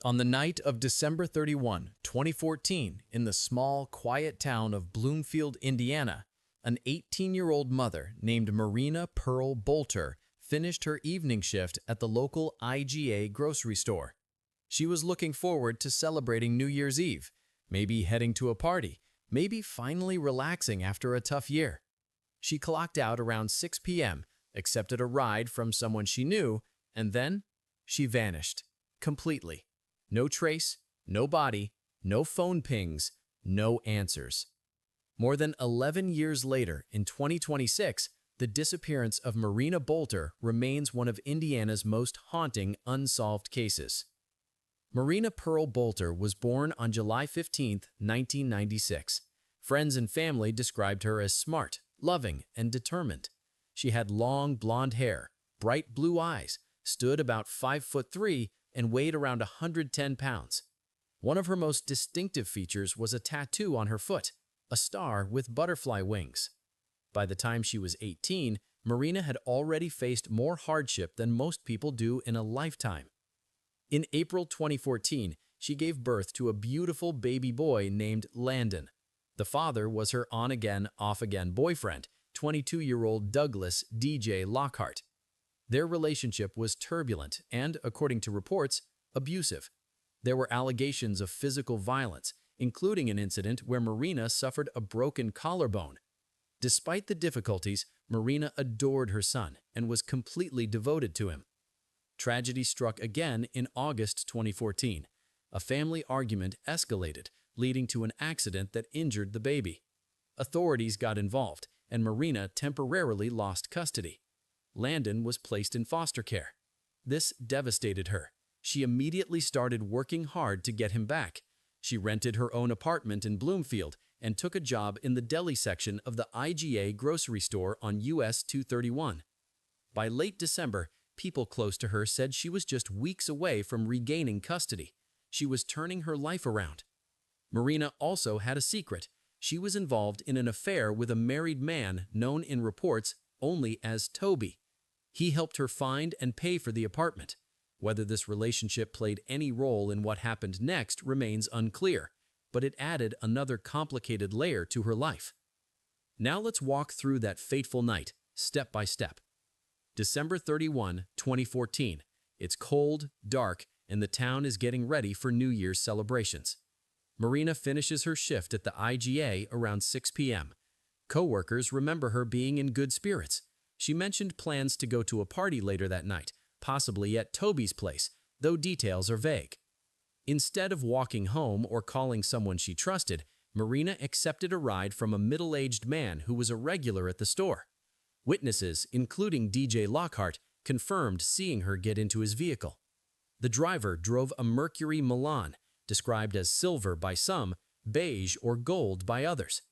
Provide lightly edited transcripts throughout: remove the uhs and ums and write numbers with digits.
On the night of December 31, 2014, in the small, quiet town of Bloomfield, Indiana, an 18-year-old mother named Marina Pearl Boelter finished her evening shift at the local IGA grocery store. She was looking forward to celebrating New Year's Eve, maybe heading to a party, maybe finally relaxing after a tough year. She clocked out around 6 p.m., accepted a ride from someone she knew, and then she vanished completely. No trace, no body, no phone pings, no answers. More than 11 years later, in 2026, the disappearance of Marina Boelter remains one of Indiana's most haunting unsolved cases. Marina Pearl Boelter was born on July 15, 1996. Friends and family described her as smart, loving, and determined. She had long blonde hair, bright blue eyes, stood about 5'3", and weighed around 110 pounds. One of her most distinctive features was a tattoo on her foot, a star with butterfly wings. By the time she was 18, Marina had already faced more hardship than most people do in a lifetime. In April 2014, she gave birth to a beautiful baby boy named Landon. The father was her on-again, off-again boyfriend, 22-year-old Douglas DJ Lockhart. Their relationship was turbulent and, according to reports, abusive. There were allegations of physical violence, including an incident where Marina suffered a broken collarbone. Despite the difficulties, Marina adored her son and was completely devoted to him. Tragedy struck again in August 2014. A family argument escalated, leading to an accident that injured the baby. Authorities got involved, and Marina temporarily lost custody. Landon was placed in foster care. This devastated her. She immediately started working hard to get him back. She rented her own apartment in Bloomfield and took a job in the deli section of the IGA grocery store on US 231. By late December, people close to her said she was just weeks away from regaining custody. She was turning her life around. Marina also had a secret. She was involved in an affair with a married man known in reports only as Toby. He helped her find and pay for the apartment. Whether this relationship played any role in what happened next remains unclear, but it added another complicated layer to her life. Now let's walk through that fateful night, step by step. December 31, 2014. It's cold, dark, and the town is getting ready for New Year's celebrations. Marina finishes her shift at the IGA around 6 p.m. Coworkers remember her being in good spirits. She mentioned plans to go to a party later that night, possibly at Toby's place, though details are vague. Instead of walking home or calling someone she trusted, Marina accepted a ride from a middle-aged man who was a regular at the store. Witnesses, including DJ Lockhart, confirmed seeing her get into his vehicle. The driver drove a Mercury Milan, described as silver by some, beige or gold by others.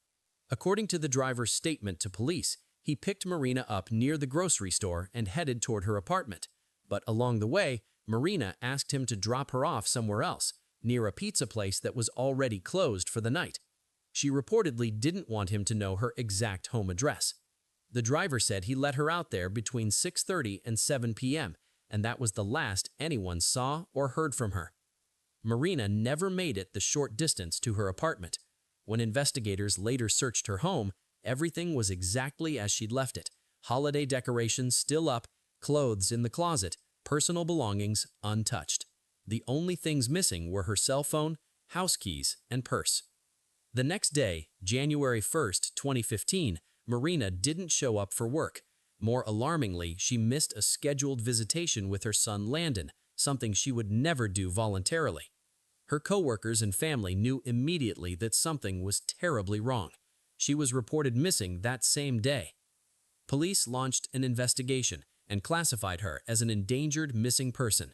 According to the driver's statement to police, he picked Marina up near the grocery store and headed toward her apartment. But along the way, Marina asked him to drop her off somewhere else, near a pizza place that was already closed for the night. She reportedly didn't want him to know her exact home address. The driver said he let her out there between 6:30 and 7 p.m., and that was the last anyone saw or heard from her. Marina never made it the short distance to her apartment. When investigators later searched her home, everything was exactly as she'd left it. Holiday decorations still up, clothes in the closet, personal belongings untouched. The only things missing were her cell phone, house keys, and purse. The next day, January 1st, 2015, Marina didn't show up for work. More alarmingly, she missed a scheduled visitation with her son Landon, something she would never do voluntarily. Her coworkers and family knew immediately that something was terribly wrong. She was reported missing that same day. Police launched an investigation and classified her as an endangered missing person.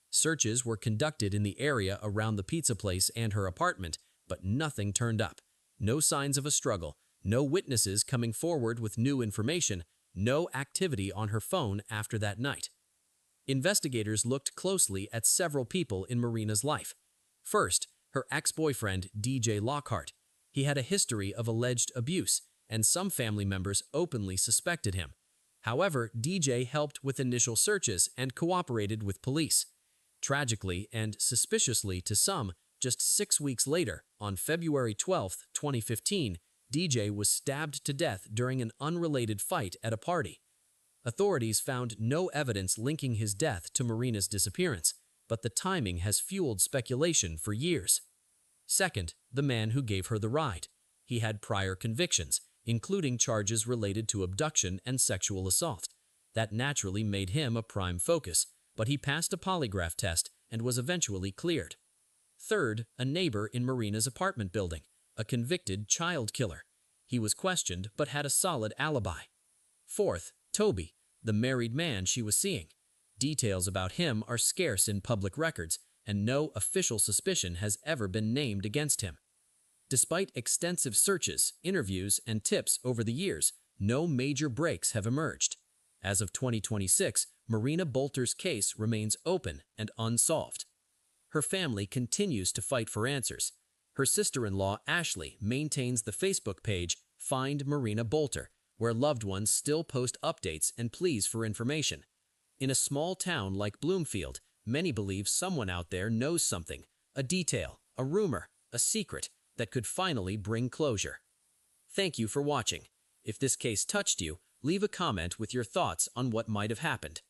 Searches were conducted in the area around the pizza place and her apartment, but nothing turned up. No signs of a struggle, no witnesses coming forward with new information, no activity on her phone after that night. Investigators looked closely at several people in Marina's life. First, her ex-boyfriend, DJ Lockhart. He had a history of alleged abuse, and some family members openly suspected him. However, DJ helped with initial searches and cooperated with police. Tragically and suspiciously to some, just 6 weeks later, on February 12, 2015, DJ was stabbed to death during an unrelated fight at a party. Authorities found no evidence linking his death to Marina's disappearance, but the timing has fueled speculation for years. Second, the man who gave her the ride. He had prior convictions, including charges related to abduction and sexual assault. That naturally made him a prime focus, but he passed a polygraph test and was eventually cleared. Third, a neighbor in Marina's apartment building, a convicted child killer. He was questioned but had a solid alibi. Fourth, Toby, the married man she was seeing. Details about him are scarce in public records, and no official suspicion has ever been named against him. Despite extensive searches, interviews, and tips over the years, no major breaks have emerged. As of 2026, Marina Boelter's case remains open and unsolved. Her family continues to fight for answers. Her sister-in-law, Ashley, maintains the Facebook page Find Marina Boelter, where loved ones still post updates and pleas for information. In a small town like Bloomfield, many believe someone out there knows something, a detail, a rumor, a secret that could finally bring closure. Thank you for watching. If this case touched you, leave a comment with your thoughts on what might have happened.